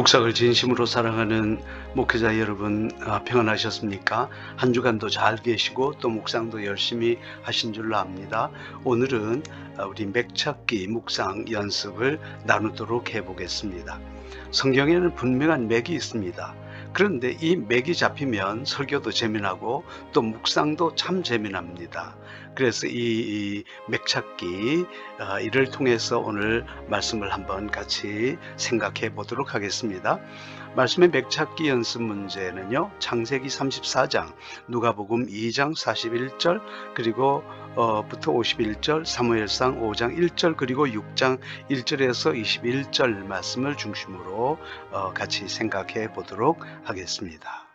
목삭을 진심으로 사랑하는 목회자 여러분, 평안하셨습니까? 한 주간도 잘 계시고 또 묵상도 열심히 하신 줄로 압니다. 오늘은 우리 맥찾기 묵상 연습을 나누도록 해보겠습니다. 성경에는 분명한 맥이 있습니다. 그런데 이 맥이 잡히면 설교도 재미나고 또 묵상도 참 재미납니다. 그래서 이 맥찾기 이를 통해서 오늘 말씀을 한번 같이 생각해 보도록 하겠습니다. 말씀의 맥찾기 연습 문제는요, 창세기 34장, 누가복음 2장 41절, 그리고 부터 51절, 사무엘상 5장 1절, 그리고 6장 1절에서 21절 말씀을 중심으로 같이 생각해 보도록 하겠습니다.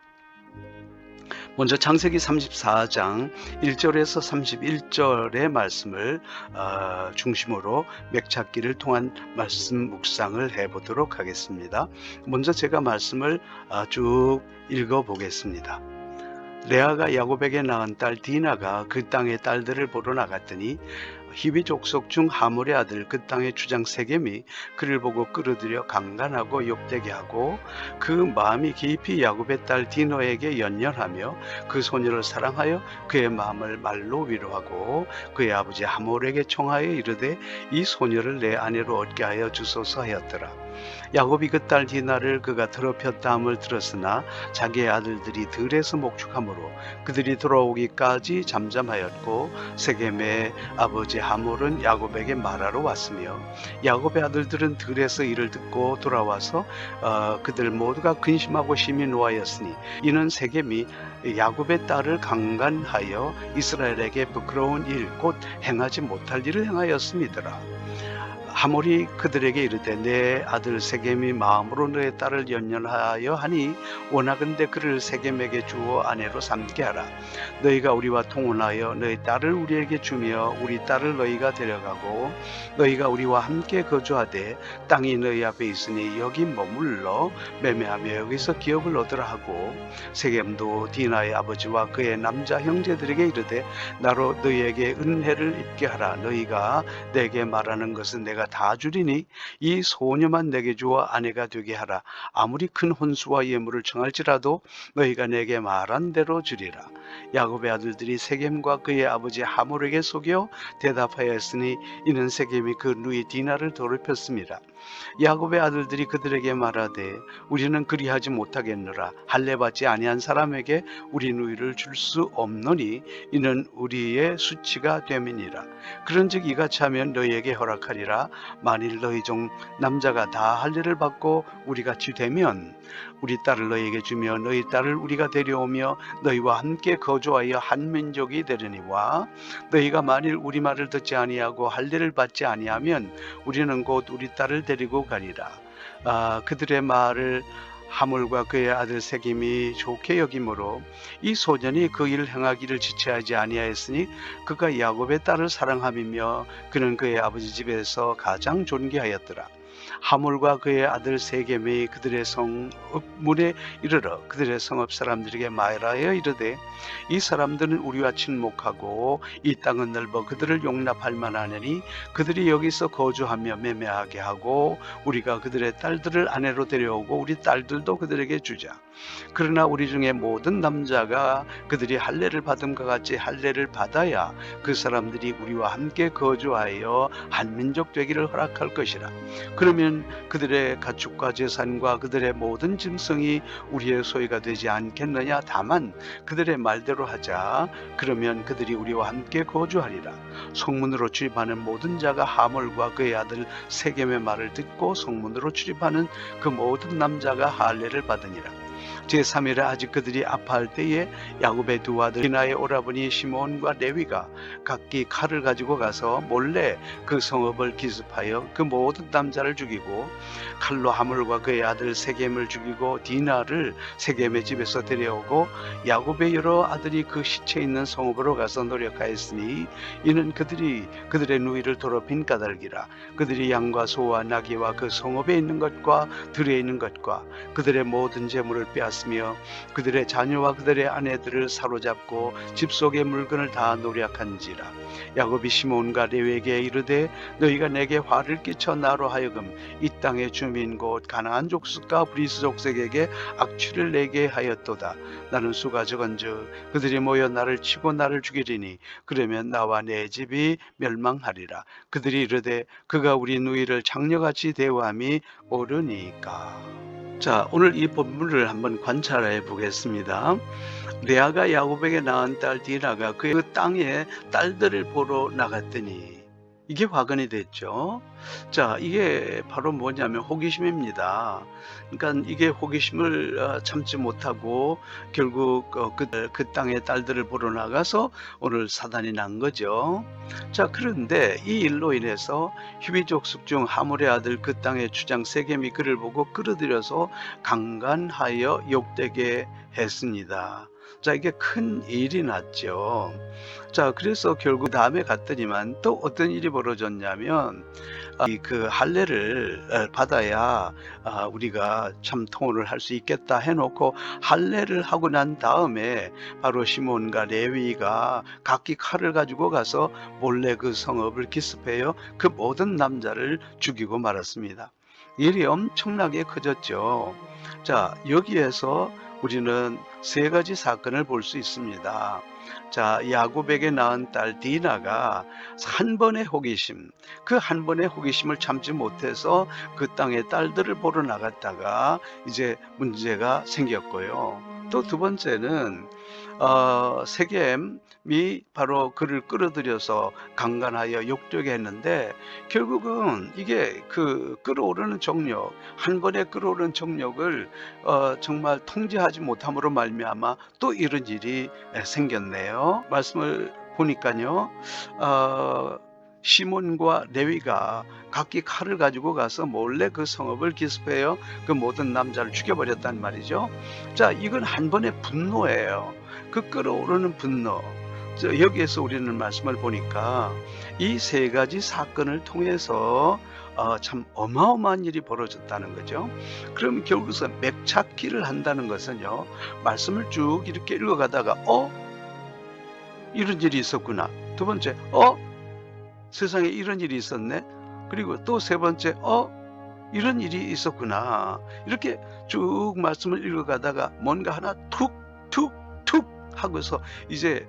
먼저 창세기 34장 1절에서 31절의 말씀을 중심으로 맥찾기를 통한 말씀 묵상을 해보도록 하겠습니다. 먼저 제가 말씀을 쭉 읽어보겠습니다. 레아가 야곱에게 낳은 딸 디나가 그 땅의 딸들을 보러 나갔더니 히위 족속 중 하몰의 아들 그 땅의 주장 세겜이 그를 보고 끌어들여 강간하고 욕되게 하고 그 마음이 깊이 야곱의 딸 디노에게 연연하며 그 소녀를 사랑하여 그의 마음을 말로 위로하고 그의 아버지 하몰에게 청하여 이르되 이 소녀를 내 아내로 얻게 하여 주소서 하였더라. 야곱이 그 딸 디나를 그가 더럽혔다 함을 들었으나 자기의 아들들이 들에서 목축하므로 그들이 돌아오기까지 잠잠하였고 세겜의 아버지 하몰은 야곱에게 말하러 왔으며 야곱의 아들들은 들에서 이를 듣고 돌아와서 그들 모두가 근심하고 심히 노하였으니 이는 세겜이 야곱의 딸을 강간하여 이스라엘에게 부끄러운 일 곧 행하지 못할 일을 행하였음이더라. 하몰이 그들에게 이르되 내 아들 세겜이 마음으로 너의 딸을 연연하여 하니 원하건대 그를 세겜에게 주어 아내로 삼게 하라. 너희가 우리와 통혼하여 너희 딸을 우리에게 주며 우리 딸을 너희가 데려가고 너희가 우리와 함께 거주하되 땅이 너희 앞에 있으니 여기 머물러 매매하며 여기서 기업을 얻으라 하고 세겜도 디나의 아버지와 그의 남자 형제들에게 이르되 나로 너희에게 은혜를 입게 하라. 너희가 내게 말하는 것은 내가 다 주리니 이 소녀만 내게 주어 아내가 되게 하라. 아무리 큰 혼수와 예물을 청할지라도 너희가 내게 말한 대로 주리라. 야곱의 아들들이 세겜과 그의 아버지 하몰에게 속여 대답하였으니 이는 세겜이 그 누이 디나를 더럽혔습니다. 야곱의 아들들이 그들에게 말하되 우리는 그리하지 못하겠노라. 할례 받지 아니한 사람에게 우리 누이를 줄 수 없노니 이는 우리의 수치가 됨이니라. 그런즉 이같이 하면 너희에게 허락하리라. 만일 너희 중 남자가 다 할례를 받고 우리같이 되면 우리 딸을 너희에게 주며 너희 딸을 우리가 데려오며 너희와 함께 거주하여 한 민족이 되려니와 너희가 만일 우리 말을 듣지 아니하고 할례를 받지 아니하면 우리는 곧 우리 딸을 데리고 가리라. 그들의 말을 하몰과 그의 아들 세겜이 좋게 여기므로 이 소년이 그 일을 행하기를 지체하지 아니하였으니 그가 야곱의 딸을 사랑함이며 그는 그의 아버지 집에서 가장 존귀하였더라. 하몰과 그의 아들 세겜이 그들의 성읍문에 이르러 그들의 성읍 사람들에게 말하여 이르되 이 사람들은 우리와 친목하고 이 땅은 넓어 그들을 용납할 만하니 그들이 여기서 거주하며 매매하게 하고 우리가 그들의 딸들을 아내로 데려오고 우리 딸들도 그들에게 주자. 그러나 우리 중에 모든 남자가 그들이 할례를 받음과 같이 할례를 받아야 그 사람들이 우리와 함께 거주하여 한 민족 되기를 허락할 것이라. 그러면 그들의 가축과 재산과 그들의 모든 짐승이 우리의 소유가 되지 않겠느냐. 다만 그들의 말대로 하자. 그러면 그들이 우리와 함께 거주하리라. 성문으로 출입하는 모든 자가 하몰과 그의 아들 세겜의 말을 듣고 성문으로 출입하는 그 모든 남자가 할례를 받으니라. 제3일에 아직 그들이 아파할 때에 야곱의 두 아들 디나의 오라버니 시몬과 레위가 각기 칼을 가지고 가서 몰래 그 성읍을 기습하여 그 모든 남자를 죽이고 칼로 하몰과 그의 아들 세겜을 죽이고 디나를 세겜의 집에서 데려오고 야곱의 여러 아들이 그 시체 있는 성읍으로 가서 노력하였으니 이는 그들이 그들의 누이를 더럽힌 까닭이라. 그들이 양과 소와 나귀와 그 성읍에 있는 것과 들에 있는 것과 그들의 모든 재물을 빼앗으며 그들의 자녀와 그들의 아내들을 사로잡고 집 속의 물건을 다 노략한지라. 야곱이 시몬과 레위에게 이르되 너희가 내게 화를 끼쳐 나로 하여금 이 땅의 주민 곧 가나안 족속과 브리스 족속에게 악취를 내게 하였도다. 나는 수가 적은즉 그들이 모여 나를 치고 나를 죽이리니 그러면 나와 내 집이 멸망하리라. 그들이 이르되 그가 우리 누이를 장녀같이 대우함이 옳으니까. 자, 오늘 이 본문을 한번 관찰해 보겠습니다. 레아가 야곱에게 낳은 딸 디나가 그 땅에 딸들을 보러 나갔더니 이게 화근이 됐죠. 자, 이게 바로 뭐냐면 호기심입니다. 그러니까 이게 호기심을 참지 못하고 결국 그 땅의 딸들을 보러 나가서 오늘 사단이 난 거죠. 자, 그런데 이 일로 인해서 히위 족속 중 하몰의 아들 그 땅의 주장 세겜이 그를 보고 끌어들여서 강간하여 욕되게 했습니다. 자, 이게 큰 일이 났죠. 자, 그래서 결국 다음에 갔더니만 또 어떤 일이 벌어졌냐면 그 할례를 받아야 우리가 참 통혼을 할 수 있겠다 해놓고 할례를 하고 난 다음에 바로 시몬과 레위가 각기 칼을 가지고 가서 몰래 그 성읍을 기습해요. 그 모든 남자를 죽이고 말았습니다. 일이 엄청나게 커졌죠. 자, 여기에서 우리는 세 가지 사건을 볼 수 있습니다. 자, 야곱에게 낳은 딸 디나가 한 번의 호기심, 그 한 번의 호기심을 참지 못해서 그 땅의 딸들을 보러 나갔다가 이제 문제가 생겼고요. 또 두 번째는 세겜이 바로 그를 끌어들여서 강간하여 욕되게 했는데 결국은 이게 그 끌어오르는 정력, 한 번에 끌어오르는 정력을 정말 통제하지 못함으로 말미암아 또 이런 일이 생겼네요. 말씀을 보니까요. 시몬과 레위가 각기 칼을 가지고 가서 몰래 그 성읍을 기습해요. 그 모든 남자를 죽여버렸단 말이죠. 자, 이건 한 번의 분노예요. 그 끓어오르는 분노. 여기에서 우리는 말씀을 보니까 이 세 가지 사건을 통해서 참 어마어마한 일이 벌어졌다는 거죠. 그럼 결국서 맥찾기를 한다는 것은요, 말씀을 쭉 이렇게 읽어가다가 이런 일이 있었구나. 두 번째, 세상에 이런 일이 있었네. 그리고 또 세 번째, 이런 일이 있었구나. 이렇게 쭉 말씀을 읽어가다가 뭔가 하나 툭툭툭 하고서 이제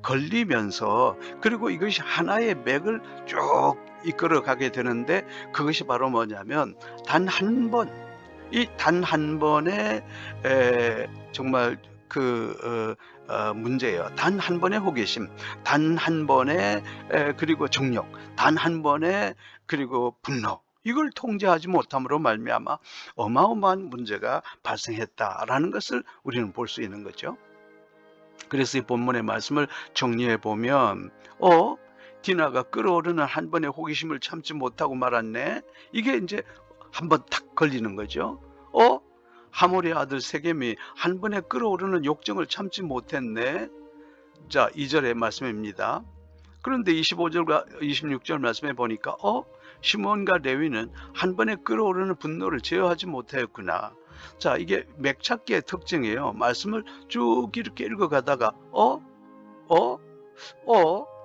걸리면서 그리고 이것이 하나의 맥을 쭉 이끌어 가게 되는데 그것이 바로 뭐냐면 단 한 번, 이 단 한 번의 정말 문제예요. 단 한 번의 호기심, 단 한 번의 그리고 정욕, 단 한 번의 그리고 분노. 이걸 통제하지 못함으로 말미암아 어마어마한 문제가 발생했다라는 것을 우리는 볼 수 있는 거죠. 그래서 이 본문의 말씀을 정리해 보면 디나가 끓어오르는 한 번의 호기심을 참지 못하고 말았네. 이게 이제 한 번 탁 걸리는 거죠. 하몰의 아들 세겜이 한 번에 끓어오르는 욕정을 참지 못했네. 자, 2절의 말씀입니다. 그런데 25절과 26절 말씀에 보니까 시몬과 레위는 한 번에 끓어오르는 분노를 제어하지 못하였구나. 자, 이게 맥찾기의 특징이에요. 말씀을 쭉 이렇게 읽어가다가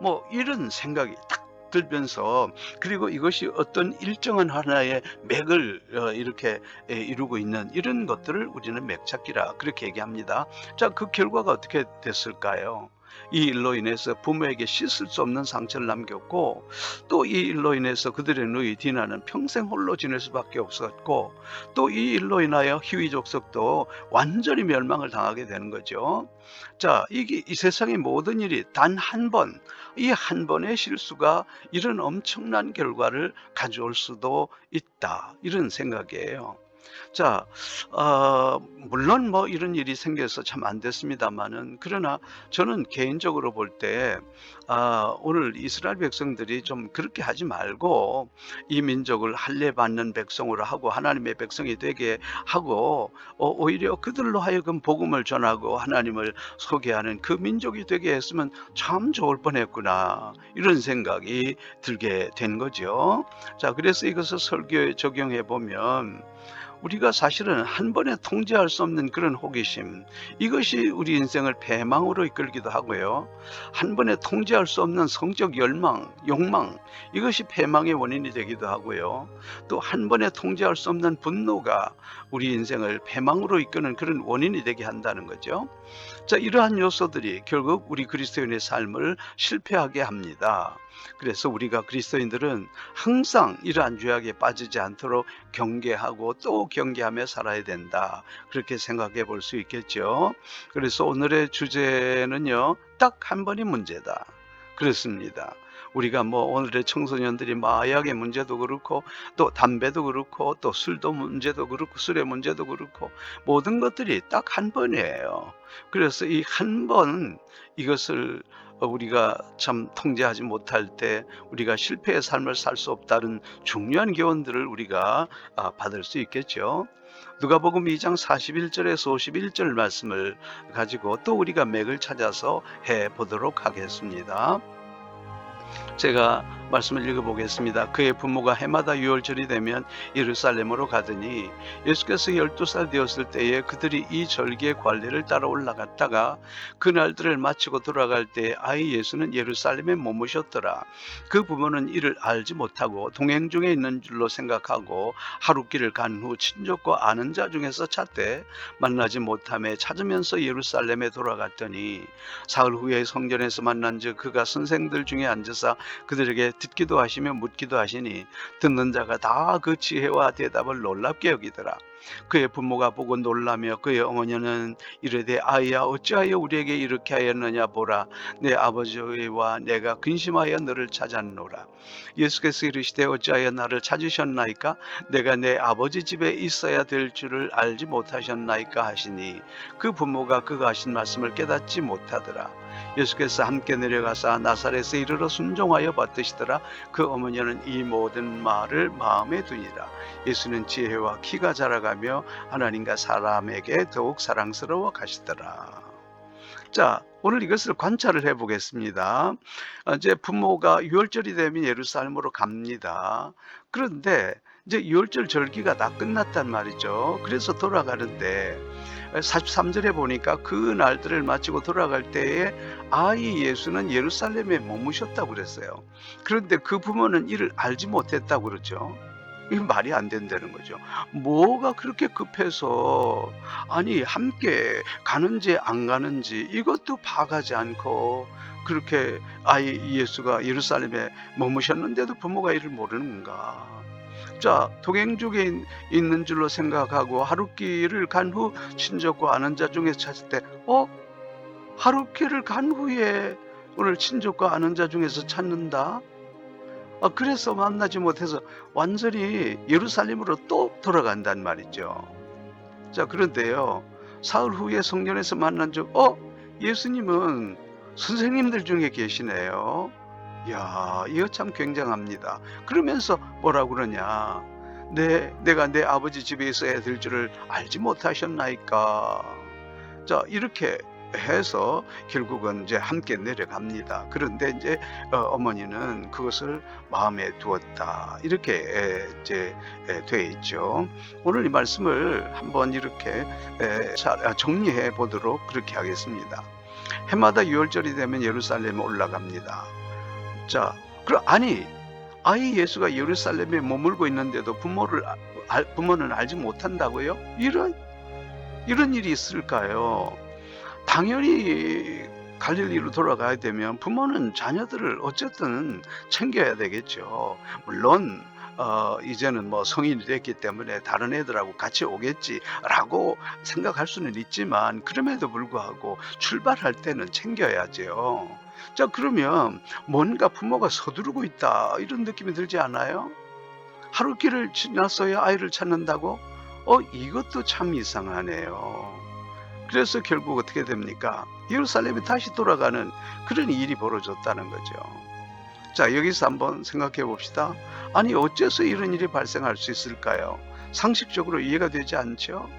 뭐 이런 생각이 딱 들면서 그리고 이것이 어떤 일정한 하나의 맥을 이렇게 이루고 있는 이런 것들을 우리는 맥찾기라 그렇게 얘기합니다. 자, 그 결과가 어떻게 됐을까요? 이 일로 인해서 부모에게 씻을 수 없는 상처를 남겼고 또 이 일로 인해서 그들의 누이 디나는 평생 홀로 지낼 수밖에 없었고 또 이 일로 인하여 히위 족속도 완전히 멸망을 당하게 되는 거죠. 자, 이게 이 세상의 모든 일이 단 한 번, 이 한 번의 실수가 이런 엄청난 결과를 가져올 수도 있다. 이런 생각이에요. 자, 물론 뭐 이런 일이 생겨서 참 안 됐습니다만은 그러나 저는 개인적으로 볼 때 오늘 이스라엘 백성들이 좀 그렇게 하지 말고 이 민족을 할례 받는 백성으로 하고 하나님의 백성이 되게 하고 오히려 그들로 하여금 복음을 전하고 하나님을 소개하는 그 민족이 되게 했으면 참 좋을 뻔했구나 이런 생각이 들게 된 거죠. 자, 그래서 이것을 설교에 적용해 보면 우리가 사실은 한 번에 통제할 수 없는 그런 호기심, 이것이 우리 인생을 패망으로 이끌기도 하고요. 한 번에 통제할 수 없는 성적 열망, 욕망, 이것이 패망의 원인이 되기도 하고요. 또 한 번에 통제할 수 없는 분노가 우리 인생을 패망으로 이끄는 그런 원인이 되게 한다는 거죠. 자, 이러한 요소들이 결국 우리 그리스도인의 삶을 실패하게 합니다. 그래서 우리가 그리스도인들은 항상 이러한 죄악에 빠지지 않도록 경계하고 또 경계하며 살아야 된다. 그렇게 생각해 볼 수 있겠죠. 그래서 오늘의 주제는요, 딱 한 번이 문제다. 그렇습니다. 우리가 뭐 오늘의 청소년들이 마약의 문제도 그렇고 또 담배도 그렇고 또 술도 문제도 그렇고 술의 문제도 그렇고 모든 것들이 딱 한 번이에요. 그래서 이 한 번 이것을 우리가 참 통제하지 못할 때 우리가 실패의 삶을 살 수 없다는 중요한 교훈들을 우리가 받을 수 있겠죠. 누가복음 2장 41절에서 51절 말씀을 가지고 또 우리가 맥을 찾아서 해 보도록 하겠습니다. 제가 말씀을 읽어보겠습니다. 그의 부모가 해마다 유월절이 되면 예루살렘으로 가더니 예수께서 12살 되었을 때에 그들이 이 절기의 관례를 따라 올라갔다가 그날들을 마치고 돌아갈 때 아이 예수는 예루살렘에 머무셨더라. 그 부모는 이를 알지 못하고 동행 중에 있는 줄로 생각하고 하룻길을 간 후 친족과 아는 자 중에서 찾되 만나지 못하며 찾으면서 예루살렘에 돌아갔더니 사흘 후에 성전에서 만난즉 그가 선생들 중에 앉으사 그들에게 듣기도 하시며 묻기도 하시니 듣는 자가 다 그 지혜와 대답을 놀랍게 여기더라. 그의 부모가 보고 놀라며 그의 어머니는 이르되 아이야 어찌하여 우리에게 이렇게 하였느냐 보라 내 아버지와 내가 근심하여 너를 찾았노라. 예수께서 이르시되 어찌하여 나를 찾으셨나이까 내가 내 아버지 집에 있어야 될 줄을 알지 못하셨나이까 하시니 그 부모가 그가 하신 말씀을 깨닫지 못하더라. 예수께서 함께 내려가사 나사렛에 이르러 순종하여 받드시더라. 그 어머니는 이 모든 말을 마음에 두니라. 예수는 지혜와 키가 자라가며 하나님과 사람에게 더욱 사랑스러워 가시더라. 자, 오늘 이것을 관찰을 해보겠습니다. 이제 부모가 유월절이 되면 예루살렘으로 갑니다. 그런데 이제 유월절 절기가 다 끝났단 말이죠. 그래서 돌아가는데 43절에 보니까 그 날들을 마치고 돌아갈 때에 아이 예수는 예루살렘에 머무셨다고 그랬어요. 그런데 그 부모는 이를 알지 못했다고 그러죠. 이게 말이 안 된다는 거죠. 뭐가 그렇게 급해서 아니 함께 가는지 안 가는지 이것도 봐가지 않고 그렇게 아이 예수가 예루살렘에 머무셨는데도 부모가 이를 모르는가. 자, 동행 중에 있는 줄로 생각하고 하룻길을 간 후 친족과 아는 자 중에 찾을 때 하룻길을 간 후에 오늘 친족과 아는 자 중에서 찾는다? 그래서 만나지 못해서 완전히 예루살렘으로 또 돌아간단 말이죠. 자, 그런데요, 사흘 후에 성전에서 만난 적, 예수님은 선생님들 중에 계시네요. 이야, 이거 참 굉장합니다. 그러면서 뭐라고 그러냐. 내가 내 아버지 집에 있어야 될 줄을 알지 못하셨나이까. 자, 이렇게 해서 결국은 이제 함께 내려갑니다. 그런데 이제 어머니는 그것을 마음에 두었다. 이렇게 이제 돼 있죠. 오늘 이 말씀을 한번 이렇게 정리해 보도록 그렇게 하겠습니다. 해마다 유월절이 되면 예루살렘에 올라갑니다. 자, 아니 아이 예수가 예루살렘에 머물고 있는데도 부모는 알지 못한다고요? 이런 일이 있을까요? 당연히 갈릴리로 돌아가야 되면 부모는 자녀들을 어쨌든 챙겨야 되겠죠. 물론 이제는 뭐 성인이 됐기 때문에 다른 애들하고 같이 오겠지라고 생각할 수는 있지만 그럼에도 불구하고 출발할 때는 챙겨야죠. 자, 그러면 뭔가 부모가 서두르고 있다 이런 느낌이 들지 않아요? 하루길을 지났어야 아이를 찾는다고? 이것도 참 이상하네요. 그래서 결국 어떻게 됩니까? 예루살렘에 다시 돌아가는 그런 일이 벌어졌다는 거죠. 자, 여기서 한번 생각해 봅시다. 아니 어째서 이런 일이 발생할 수 있을까요? 상식적으로 이해가 되지 않죠?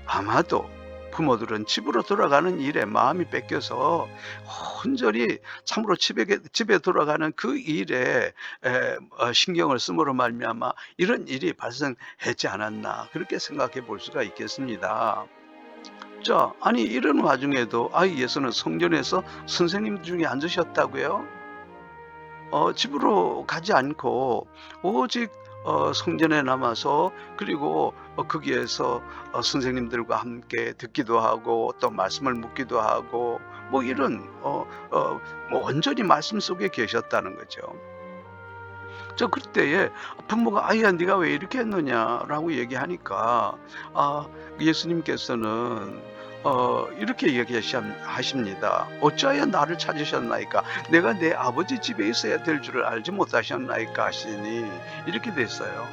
아마도 부모들은 집으로 돌아가는 일에 마음이 뺏겨서 온전히 참으로 집에 돌아가는 그 일에 신경을 쓰므로 말미암아 이런 일이 발생했지 않았나, 그렇게 생각해 볼 수가 있겠습니다. 자, 아니 이런 와중에도 아이 예수는 성전에서 선생님 중에 앉으셨다고요? 집으로 가지 않고 오직 성전에 남아서, 그리고 거기에서 선생님들과 함께 듣기도 하고 또 말씀을 묻기도 하고 뭐 이런 뭐 온전히 말씀 속에 계셨다는 거죠. 저 그때에 부모가 "아이야 네가 왜 이렇게 했느냐?"라고 얘기하니까 예수님께서는 이렇게 하십니다. "어찌하여 나를 찾으셨나이까? 내가 내 아버지 집에 있어야 될 줄을 알지 못하셨나이까?" 하시니 이렇게 됐어요.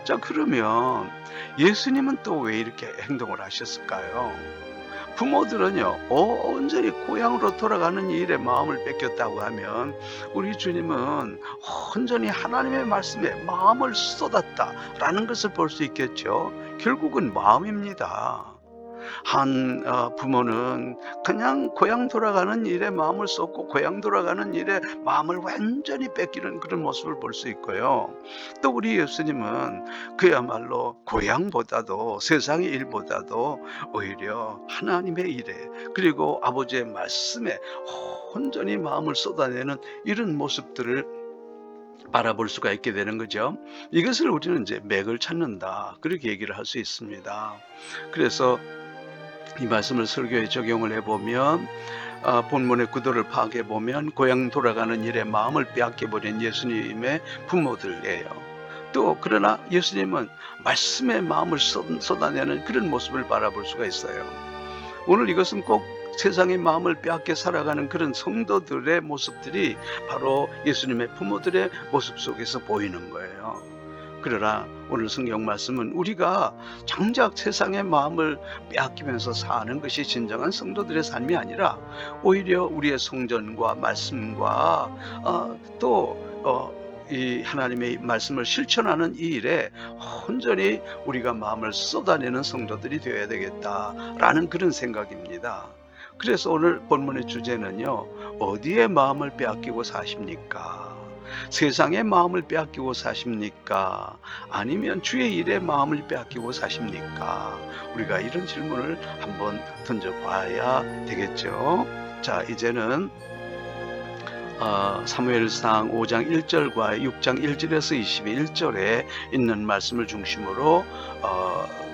자, 그러면 예수님은 또 왜 이렇게 행동을 하셨을까요? 부모들은요, 온전히 고향으로 돌아가는 일에 마음을 뺏겼다고 하면 우리 주님은 온전히 하나님의 말씀에 마음을 쏟았다라는 것을 볼 수 있겠죠. 결국은 마음입니다. 한 부모는 그냥 고향 돌아가는 일에 마음을 쏟고 고향 돌아가는 일에 마음을 완전히 뺏기는 그런 모습을 볼 수 있고요. 또 우리 예수님은 그야말로 고향보다도 세상의 일보다도 오히려 하나님의 일에, 그리고 아버지의 말씀에 온전히 마음을 쏟아내는 이런 모습들을 바라볼 수가 있게 되는 거죠. 이것을 우리는 이제 맥을 찾는다, 그렇게 얘기를 할 수 있습니다. 그래서 이 말씀을 설교에 적용을 해보면 본문의 구도를 파악해 보면 고향 돌아가는 일에 마음을 빼앗겨버린 예수님의 부모들이에요. 또 그러나 예수님은 말씀에 마음을 쏟아내는 그런 모습을 바라볼 수가 있어요. 오늘 이것은 꼭 세상의 마음을 빼앗겨 살아가는 그런 성도들의 모습들이 바로 예수님의 부모들의 모습 속에서 보이는 거예요. 그러나 오늘 성경 말씀은 우리가 정작 세상의 마음을 빼앗기면서 사는 것이 진정한 성도들의 삶이 아니라 오히려 우리의 성전과 말씀과 이 하나님의 말씀을 실천하는 이 일에 온전히 우리가 마음을 쏟아내는 성도들이 되어야 되겠다라는 그런 생각입니다. 그래서 오늘 본문의 주제는요, 어디에 마음을 빼앗기고 사십니까? 세상의 마음을 빼앗기고 사십니까? 아니면 주의 일에 마음을 빼앗기고 사십니까? 우리가 이런 질문을 한번 던져봐야 되겠죠. 자, 이제는 사무엘상 5장 1절과 6장 1절에서 21절에 있는 말씀을 중심으로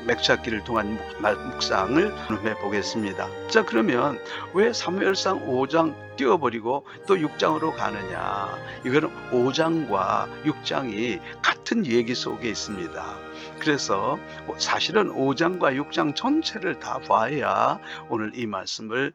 맥찾기를 통한 묵상을 해 보겠습니다. 자, 그러면 왜 사무엘상 5장 띄워버리고 또 6장으로 가느냐? 이거는 5장과 6장이 같은 얘기 속에 있습니다. 그래서 사실은 5장과 6장 전체를 다 봐야 오늘 이 말씀을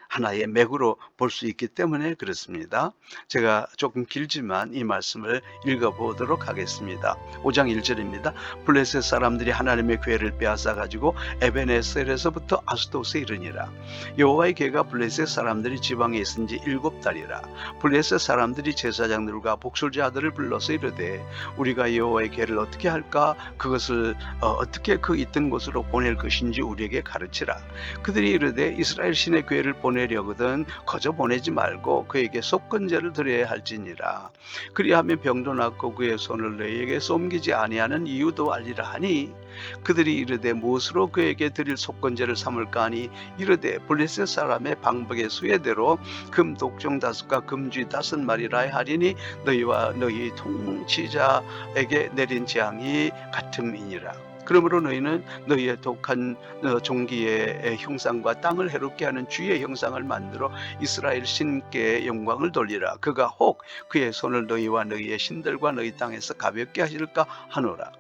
하나의 맥으로 볼 수 있기 때문에 그렇습니다. 제가 조금 길지만 이 말씀을 읽어보도록 하겠습니다. 5장 1절입니다. 블레셋 사람들이 하나님의 궤를 빼앗아 가지고 에베네셀에서부터 아스돗에 이르니라. 여호와의 궤가 블레셋 사람들이 지방에 있은 지 7달이라. 블레셋 사람들이 제사장들과 복술자들을 불러서 이르되 우리가 여호와의 궤를 어떻게 할까? 그것을 어떻게 그 있던 곳으로 보낼 것인지 우리에게 가르치라. 그들이 이르되 이스라엘 신의 궤를 보내려거든 거저 보내지 말고 그에게 속건제를 드려야 할지니라. 그리하면 병도 낫고 그의 손을 너희에게 옮기지 아니하는 이유도 알리라 하니 그들이 이르되 무엇으로 그에게 드릴 속건제를 삼을까 하니 이르되 블레셋 사람의 방백의 수혜대로 금 독종 5과 금쥐 5마리라 하리니 너희와 너희 통치자에게 내린 재앙이 같음이니라. 그러므로 너희는 너희의 독한 종기의 형상과 땅을 해롭게 하는 주의 형상을 만들어 이스라엘 신께 영광을 돌리라. 그가 혹 그의 손을 너희와 너희의 신들과 너희 땅에서 가볍게 하실까 하노라.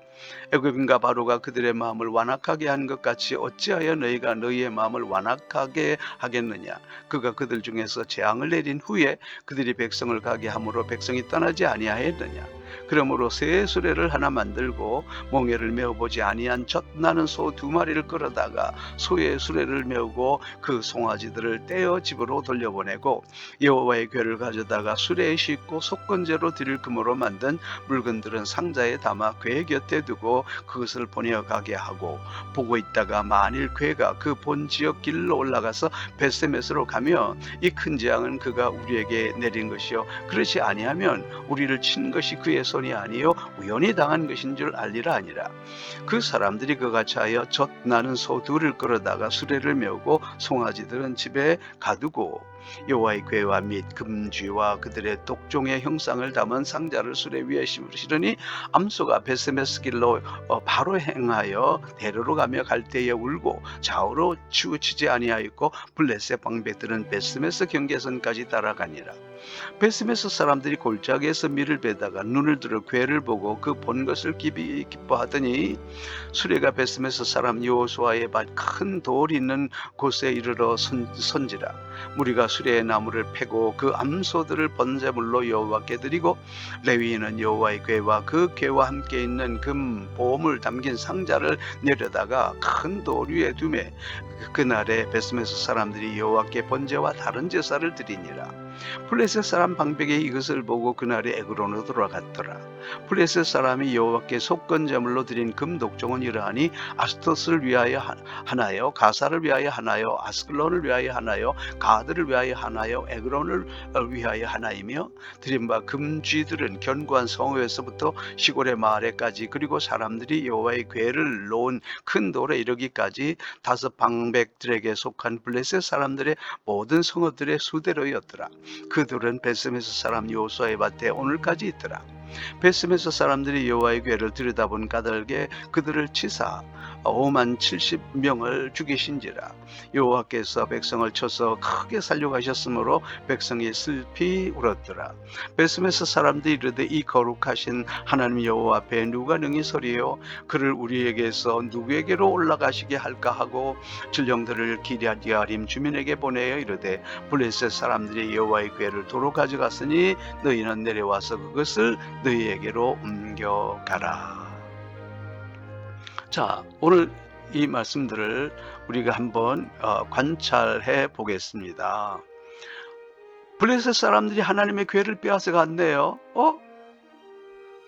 애굽인과 바로가 그들의 마음을 완악하게 한 것 같이 어찌하여 너희가 너희의 마음을 완악하게 하겠느냐. 그가 그들 중에서 재앙을 내린 후에 그들이 백성을 가게 함으로 백성이 떠나지 아니하였느냐. 그러므로 새 수레를 하나 만들고 멍에를 메어보지 아니한 젖나는 소 2마리를 끌어다가 소의 수레를 메우고 그 송아지들을 떼어 집으로 돌려보내고 여호와의 궤를 가져다가 수레에 싣고 속건제로 드릴 금으로 만든 물건들은 상자에 담아 궤 곁에 두고 그것을 보내어 가게 하고 보고 있다가 만일 궤가 그 본 지역 길로 올라가서 벳세메스로 가며 이 큰 재앙은 그가 우리에게 내린 것이요 그렇지 아니하면 우리를 친 것이 그의 손이 아니요 우연히 당한 것인 줄 알리라 하니라. 그 사람들이 그같이 하여 젖나는 소 2을 끌어다가 수레를 메우고 송아지들은 집에 가두고 여호와의 궤와 및 금쥐와 그들의 독종의 형상을 담은 상자를 수레 위에 실으니 암소가 벳세메스 길로 바로 행하여 대로로 가며 갈대에 울고 좌우로 치우치지 아니하였고 블레셋 방백들은 벳세메스 경계선까지 따라가니라. 벳세메스 사람들이 골짜기에서 밀을 베다가 눈을 들어 궤를 보고 그 본 것을 깊이 기뻐하더니 수레가 벳세메스 사람 여호수아의 밭 큰 돌이 있는 곳에 이르러 선지라. 무리가 수레의 나무를 패고 그 암소들을 번제물로 여호와께 드리고 레위인은 여호와의 궤와 그 궤와 함께 있는 금 보물 담긴 상자를 내려다가 큰 돌 위에 두매 그날에 벳세메스 사람들이 여호와께 번제와 다른 제사를 드리니라. 블레셋 사람 방백이 이것을 보고 그날에 에그론으로 돌아갔더라. 블레셋 사람이 여호와께 속건제물로 드린 금독종은 이러하니 아스토스를 위하여 하나요, 가사를 위하여 하나요, 아스클론을 위하여 하나요, 가드를 위하여 하나요, 에그론을 위하여 하나이며 드린 바 금쥐들은 견고한 성읍에서부터 시골의 마을에까지 그리고 사람들이 여호와의 궤를 놓은 큰 돌에 이르기까지 5 방백들에게 속한 블레셋 사람들의 모든 성읍들의 수대로였더라. 그들은 벳세메스 사람 여호수아의 밭에 오늘까지 있더라. 벳세메스 사람들이 여호와의 궤를 들여다본 까닭에 그들을 치사 570명을 죽이신지라. 여호와께서 백성을 쳐서 크게 살려가셨으므로 백성이 슬피 울었더라. 벳세메스 사람들이 이르되 이 거룩하신 하나님 여호와 앞에 누가 능히 서리요 그를 우리에게서 누구에게로 올라가시게 할까 하고 전령들을 기럇 여아림 주민에게 보내어 이르되 블레셋 사람들이 여호와의 궤를 도로 가져갔으니 너희는 내려와서 그것을 너희에게로 옮겨가라. 자, 오늘 이 말씀들을 우리가 한번 관찰해 보겠습니다. 블레셋 사람들이 하나님의 궤를 빼앗아 갔네요.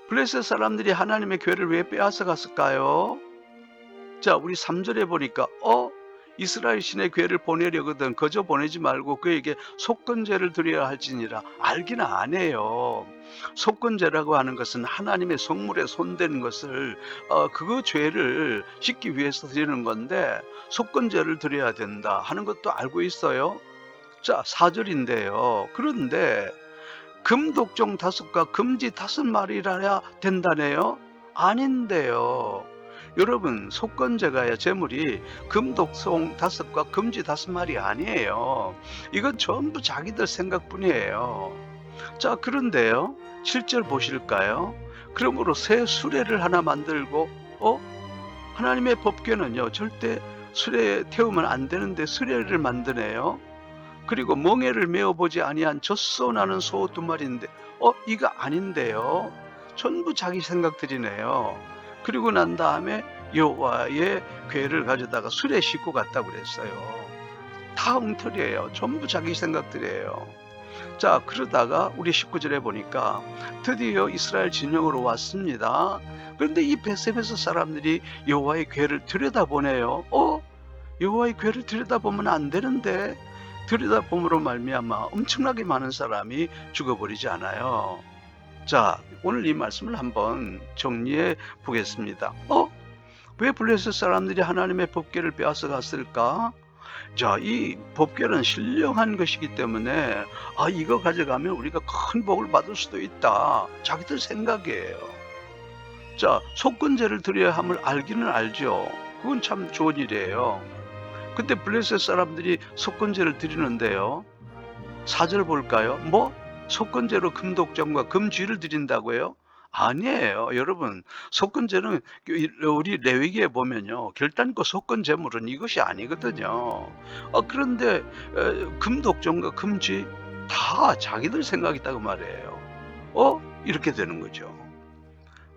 블레셋 사람들이 하나님의 궤를 왜 빼앗아 갔을까요? 자, 우리 3절에 보니까 이스라엘 신의 궤를 보내려거든 거저 보내지 말고 그에게 속건제를 드려야 할지니라. 알긴 안 해요. 속건제라고 하는 것은 하나님의 성물에 손댄 것을 그 죄를 씻기 위해서 드리는 건데 속건제를 드려야 된다 하는 것도 알고 있어요. 자, 4절인데요. 그런데 금독종 5과 금지 5마리라야 된다네요. 아닌데요. 여러분, 속건제가야 제물이 금독송 5과 금지 5마리 아니에요. 이건 전부 자기들 생각뿐이에요. 자, 그런데요, 7절 보실까요? 그러므로 새 수레를 하나 만들고 하나님의 법궤는요 절대 수레에 태우면 안 되는데 수레를 만드네요. 그리고 멍에를 메어보지 아니한 젖소나는 소 2마리인데 이거 아닌데요. 전부 자기 생각들이네요. 그리고 난 다음에 여호와의 궤를 가져다가 수레에 싣고 갔다고 그랬어요. 다 엉터리예요. 전부 자기 생각들이에요. 자, 그러다가 우리 19절에 보니까 드디어 이스라엘 진영으로 왔습니다. 그런데 이 벳세메스 사람들이 여호와의 궤를 들여다보네요. 여호와의 궤를 들여다보면 안 되는데 들여다봄으로 말미암아 엄청나게 많은 사람이 죽어버리지 않아요. 자, 오늘 이 말씀을 한번 정리해 보겠습니다. 왜 블레셋 사람들이 하나님의 법궤를 빼앗아 갔을까? 자, 이 법궤는 신령한 것이기 때문에 이거 가져가면 우리가 큰 복을 받을 수도 있다. 자기들 생각이에요. 자, 속건제를 드려야 함을 알기는 알죠. 그건 참 좋은 일이에요. 근데 블레셋 사람들이 속건제를 드리는데요. 4절 볼까요? 속건제로 금독종과 금쥐를 드린다고요? 아니에요. 여러분, 속건제는 우리 레위기에 보면요, 결단코 속건제물은 이것이 아니거든요. 그런데 금독종과 금쥐 다 자기들 생각이 있다고 말이에요. 이렇게 되는 거죠.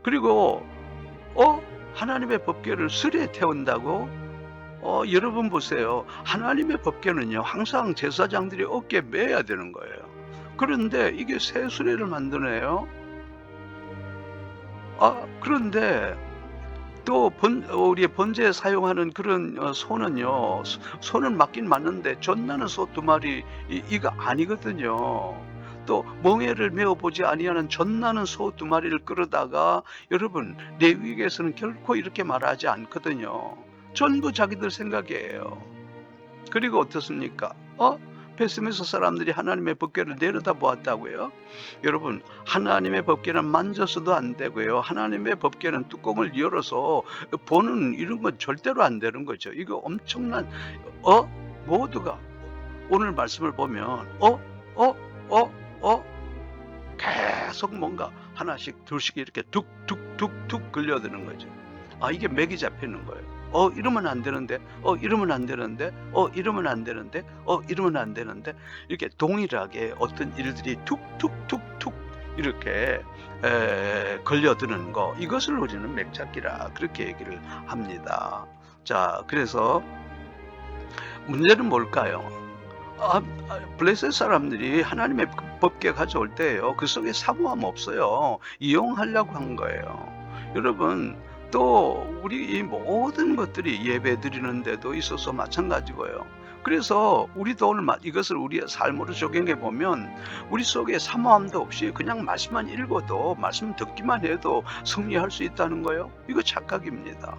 그리고 하나님의 법궤를 수레에 태운다고? 여러분 보세요. 하나님의 법궤는요, 항상 제사장들이 어깨에 매야 되는 거예요. 그런데 이게 새 수레를 만드네요. 그런데 또 우리 번제에 사용하는 그런 소는요, 소는 맞긴 맞는데 젖나는 소 2마리 이거 아니거든요. 또 멍에를 메어 보지 아니하는 젖나는 소 2마리를 끌어다가, 여러분 레위기에서는 결코 이렇게 말하지 않거든요. 전부 자기들 생각이에요. 그리고 어떻습니까? 베스메서 사람들이 하나님의 법궤를 내려다 보았다고요? 여러분, 하나님의 법궤는 만져서도 안 되고요. 하나님의 법궤는 뚜껑을 열어서 보는 이런 건 절대로 안 되는 거죠. 이거 엄청난, 모두가 오늘 말씀을 보면, 계속 뭔가 하나씩 둘씩 이렇게 툭툭툭툭 걸려드는 거죠. 이게 맥이 잡히는 거예요. 이러면 안 되는데, 이러면 안 되는데, 이러면 안 되는데, 이러면 안 되는데, 이렇게 동일하게 어떤 일들이 툭툭툭툭 이렇게 걸려드는 거, 이것을 우리는 맥잡기라 그렇게 얘기를 합니다. 자, 그래서 문제는 뭘까요? 블레셋 사람들이 하나님의 법궤 가져올 때예요, 그 속에 사모함 없어요. 이용하려고 한 거예요. 여러분, 또 우리 이 모든 것들이 예배 드리는 데도 있어서 마찬가지고요. 그래서 우리도 오늘 이것을 우리의 삶으로 적용해 보면, 우리 속에 사모함도 없이 그냥 말씀만 읽어도, 말씀 듣기만 해도 승리할 수 있다는 거예요. 이거 착각입니다.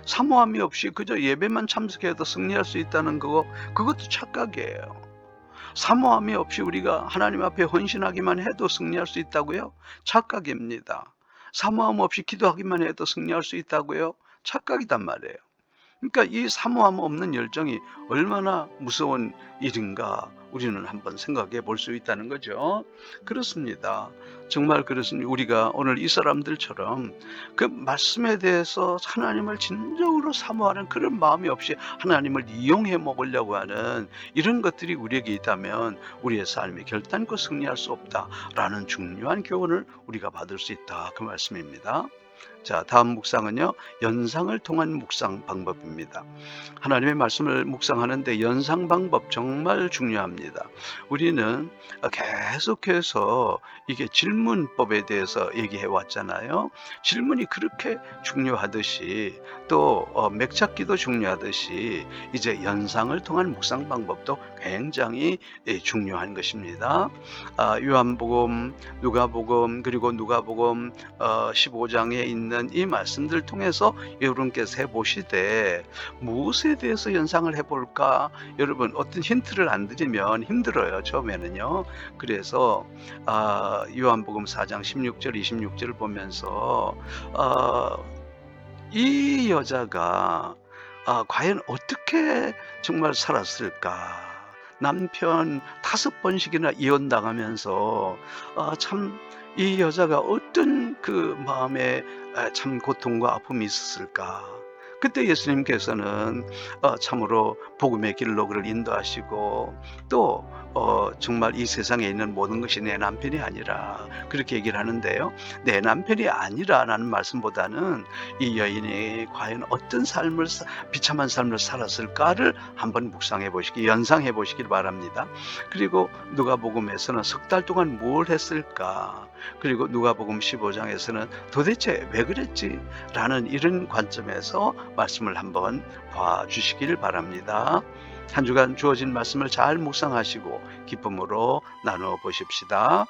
사모함이 없이 그저 예배만 참석해도 승리할 수 있다는 그것도 착각이에요. 사모함이 없이 우리가 하나님 앞에 헌신하기만 해도 승리할 수 있다고요? 착각입니다. 사모함 없이 기도하기만 해도 승리할 수 있다고요? 착각이단 말이에요. 그러니까 이 사모함 없는 열정이 얼마나 무서운 일인가 우리는 한번 생각해 볼 수 있다는 거죠. 그렇습니다. 정말 그렇습니다. 우리가 오늘 이 사람들처럼 그 말씀에 대해서 하나님을 진정으로 사모하는 그런 마음이 없이 하나님을 이용해 먹으려고 하는 이런 것들이 우리에게 있다면 우리의 삶이 결단코 승리할 수 없다라는 중요한 교훈을 우리가 받을 수 있다, 그 말씀입니다. 자, 다음 묵상은요, 연상을 통한 묵상 방법입니다. 하나님의 말씀을 묵상하는데 연상 방법 정말 중요합니다. 우리는 계속해서 이게 질문법에 대해서 얘기해 왔잖아요. 질문이 그렇게 중요하듯이 또 맥찾기도 중요하듯이 이제 연상을 통한 묵상 방법도 굉장히 중요한 것입니다. 요한복음, 누가복음, 그리고 누가복음 15장에 있는 이 말씀들 통해서 여러분께서 해보시되 무엇에 대해서 연상을 해볼까? 여러분, 어떤 힌트를 안 드리면 힘들어요, 처음에는요. 그래서 요한복음 4장 16절 26절을 보면서 이 여자가 과연 어떻게 정말 살았을까? 남편 5번씩이나 이혼당하면서 참 이 여자가 어떤 그 마음에 참 고통과 아픔이 있었을까? 그때 예수님께서는 참으로 복음의 길로 그를 인도하시고, 또 정말 이 세상에 있는 모든 것이 내 남편이 아니라 그렇게 얘기를 하는데요. 내 남편이 아니라라는 말씀보다는 이 여인이 과연 어떤 삶을, 비참한 삶을 살았을까를 한번 묵상해 보시기, 연상해 보시길 바랍니다. 그리고 누가복음에서는 석 달 동안 뭘 했을까? 그리고 누가복음 15장에서는 도대체 왜 그랬지? 라는 이런 관점에서 말씀을 한번 봐주시길 바랍니다. 한 주간 주어진 말씀을 잘 묵상하시고 기쁨으로 나누어 보십시다.